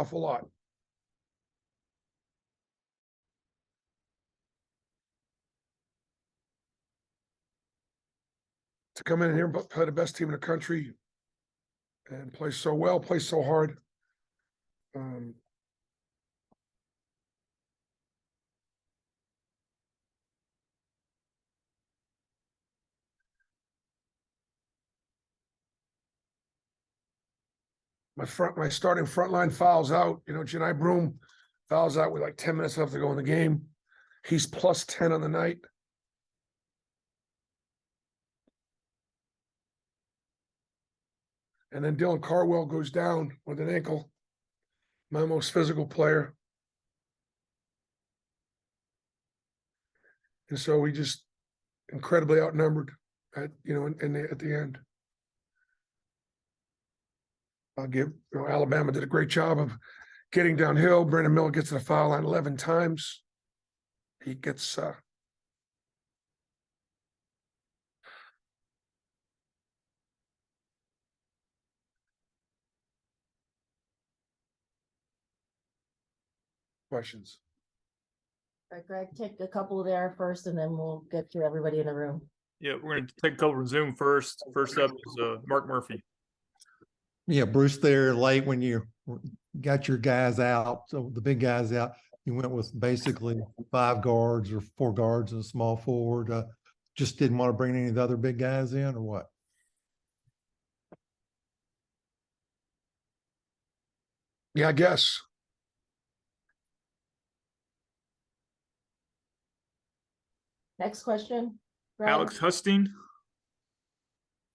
awful lot. To come in here and play the best team in the country and play so well, play so hard. My starting front line fouls out. You know, Janai Broom fouls out with like 10 minutes left to go in the game. He's plus 10 on the night. And then Dylan Carwell goes down with an ankle. My most physical player. And so we just incredibly outnumbered at the end. I'll give Alabama did a great job of getting downhill. Brandon Miller gets to the foul line 11 times. He gets questions. All right, Greg, take a couple there first, and then we'll get to everybody in the room. Yeah, we're going to take a couple from Zoom first. First up is Mark Murphy. Yeah, Bruce, there late when you got your guys out, so the big guys out, you went with basically 5 guards or 4 guards and a small forward. Just didn't want to bring any of the other big guys in, or what? Yeah, I guess. Next question. Greg? Alex Hustine.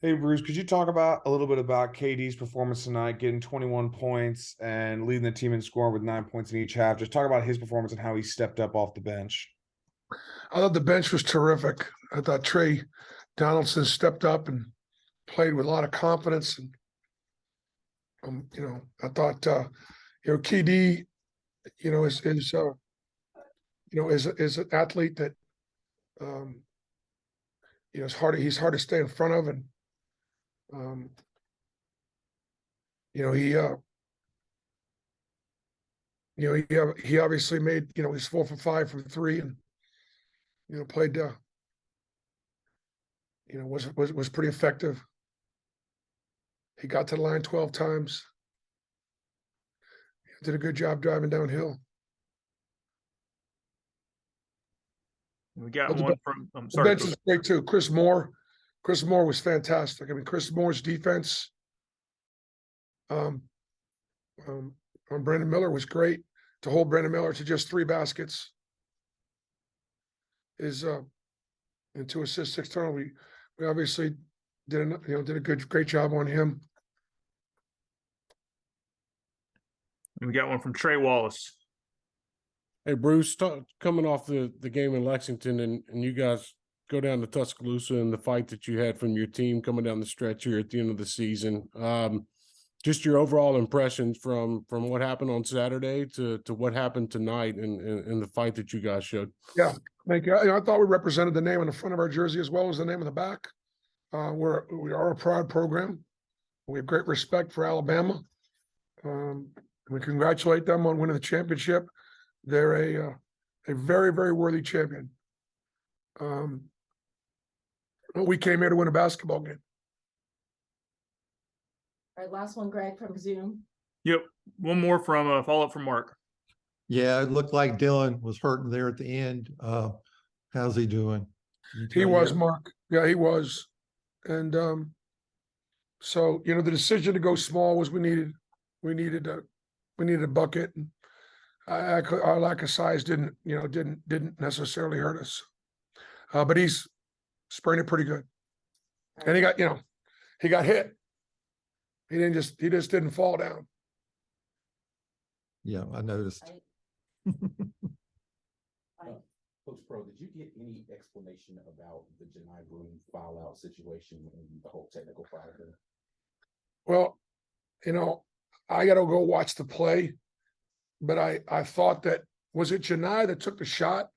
Hey, Bruce, could you talk about a little bit about KD's performance tonight, getting 21 points and leading the team in scoring with 9 points in each half? Just talk about his performance and how he stepped up off the bench. I thought the bench was terrific. I thought Trey Donaldson stepped up and played with a lot of confidence. And I thought KD, is an athlete that he's hard to stay in front of, and he obviously made, he's 4 for 5 from 3, and played was pretty effective. He got to the line 12 times. He did a good job driving downhill. We got one from, I'm The sorry. bench is great too. Chris Moore was fantastic. I mean, Chris Moore's defense on Brandon Miller was great. To hold Brandon Miller to just 3 baskets and 2 assists, 6 turnovers. We obviously did a great job on him. And we got one from Trey Wallace. Hey, Bruce, coming off the game in Lexington, and you guys go down to Tuscaloosa and the fight that you had from your team coming down the stretch here at the end of the season. Just your overall impressions from what happened on Saturday to what happened tonight in the fight that you guys showed. Yeah, thank you. I thought we represented the name on the front of our jersey as well as the name on the back. We are a proud program. We have great respect for Alabama. We congratulate them on winning the championship. They're a very, very worthy champion. We came here to win a basketball game. All right, last one, Greg, from Zoom. Yep. One more from a follow-up from Mark. Yeah, it looked like Dylan was hurting there at the end. How's he doing? He was, Mark. Yeah, he was. And so the decision to go small was we needed a bucket. And our lack of size didn't necessarily hurt us. But he's spraying it pretty good. And he got hit. He just didn't fall down. Yeah, I noticed. Coach Pro, did you get any explanation about the Janai Broom foul out situation and the whole technical foul there? Well, I got to go watch the play, but I thought was it Janai that took the shot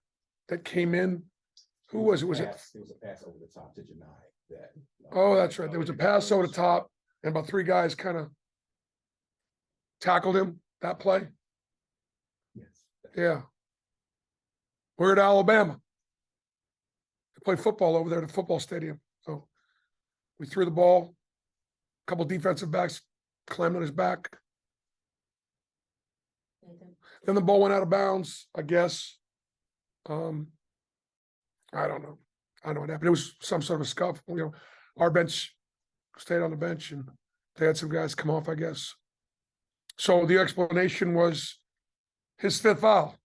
that came in? Who was it? Was it? It was a pass over the top to Janai. Oh, that's right. There was a pass over the top, and about 3 guys kind of tackled him. that play? Yes. Yeah. We're at Alabama. They play football over there at the football stadium. So we threw the ball, a couple defensive backs climbed on his back. Nathan? Then the ball went out of bounds, I guess. I don't know. I don't know what happened. It was some sort of a scuff. You know, our bench stayed on the bench and they had some guys come off, I guess. So the explanation was his fifth foul.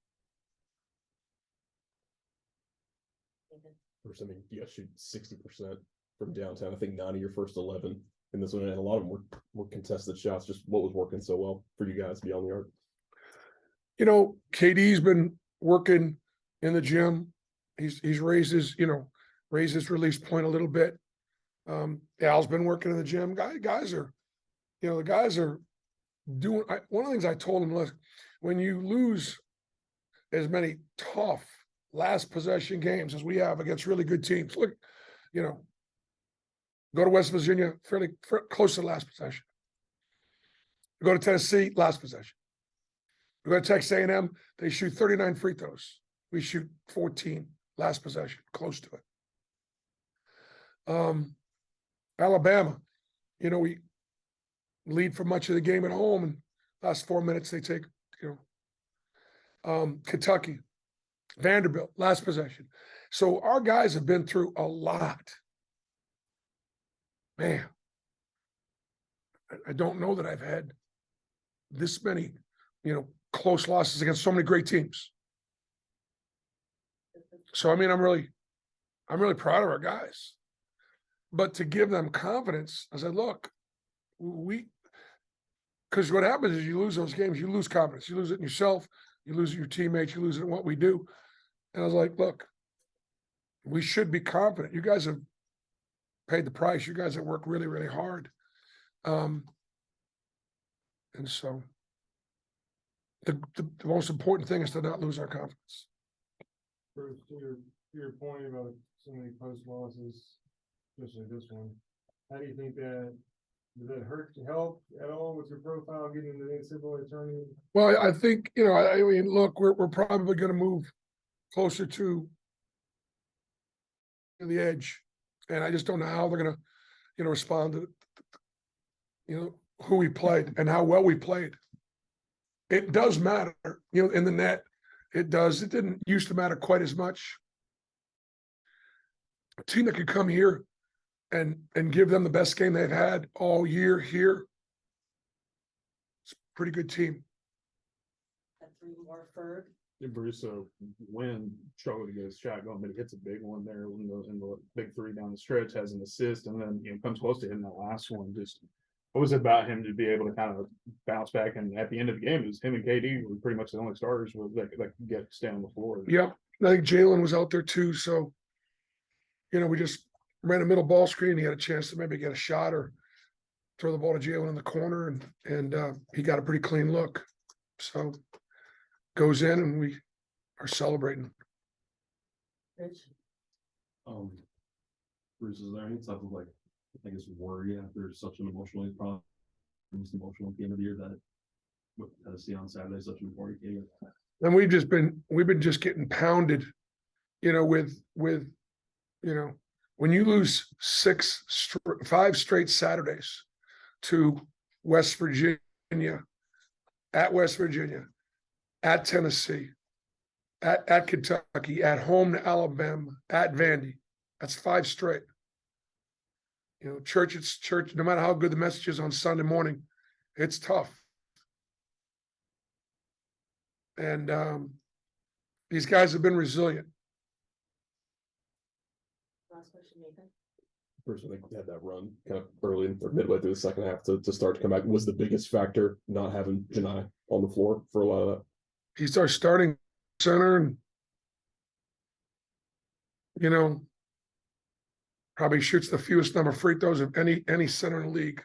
Nathan? First, I mean, you guys shoot 60% from downtown. I think 9 of your first 11 in this one, and a lot of them were contested shots. Just what was working so well for you guys beyond the arc? You know, KD's been working in the gym. He's raised his, raised his release point a little bit. Al's been working in the gym. Guys are, the guys are doing. One of the things I told him was, when you lose as many tough last possession games as we have against really good teams, look, go to West Virginia, fairly close to the last possession. Go to Tennessee, last possession. We go to Texas A&M, they shoot 39 free throws. We shoot 14 last possession, close to it. Alabama, we lead for much of the game at home, and last 4 minutes they take, Kentucky, Vanderbilt, last possession. So our guys have been through a lot. Man, I don't know that I've had this many, close losses against so many great teams. So, I mean, I'm really proud of our guys. But to give them confidence, I said, look, because what happens is you lose those games, you lose confidence. You lose it in yourself, you lose it in your teammates, you lose it in what we do. And I was like, look, we should be confident. You guys have paid the price. You guys have worked really, really hard. And so the most important thing is to not lose our confidence. Bruce, to your point about so many post losses, especially this one, how do you think that does that help at all with your profile getting into the NCAA tournament? Well, I think, I mean, look, we're probably going to move closer to the edge, and I just don't know how they're going to, respond to, who we played and how well we played. It does matter, in the net. It does. It didn't used to matter quite as much. A team that could come here and give them the best game they've had all year here. It's a pretty good team. Got 3 more, Ferg. Yeah, Bruce, so when struggled to get his shot going, but he hits a big one there in the big 3 down the stretch, has an assist, and then comes close to hitting that last one. Just what was it about him to be able to kind of bounce back? And at the end of the game, it was him and KD were pretty much the only starters that could stay on the floor. Yep. I think Jalen was out there too. So, we just ran a middle ball screen. He had a chance to maybe get a shot or throw the ball to Jalen in the corner, and he got a pretty clean look. So goes in and we are celebrating. Rich? Bruce, is there any type of I guess worry after such an emotional game at the year that with Tennessee on Saturday, such an important game? And we've been just getting pounded, with when you lose 5 straight Saturdays to West Virginia, at Tennessee, at Kentucky, at home to Alabama, at Vandy. That's 5 straight. Church, it's church. No matter how good the message is on Sunday morning, it's tough. And these guys have been resilient. Last question, Nathan. First, I think we had that run kind of early or midway through the second half to start to come back. Was the biggest factor not having Janai on the floor for a lot of that? He's our starting center, and probably shoots the fewest number of free throws of any center in the league.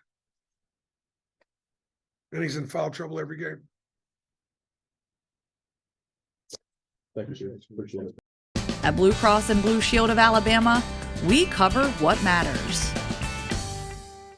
And he's in foul trouble every game. Thank you, Shane. Appreciate it. At Blue Cross and Blue Shield of Alabama, we cover what matters.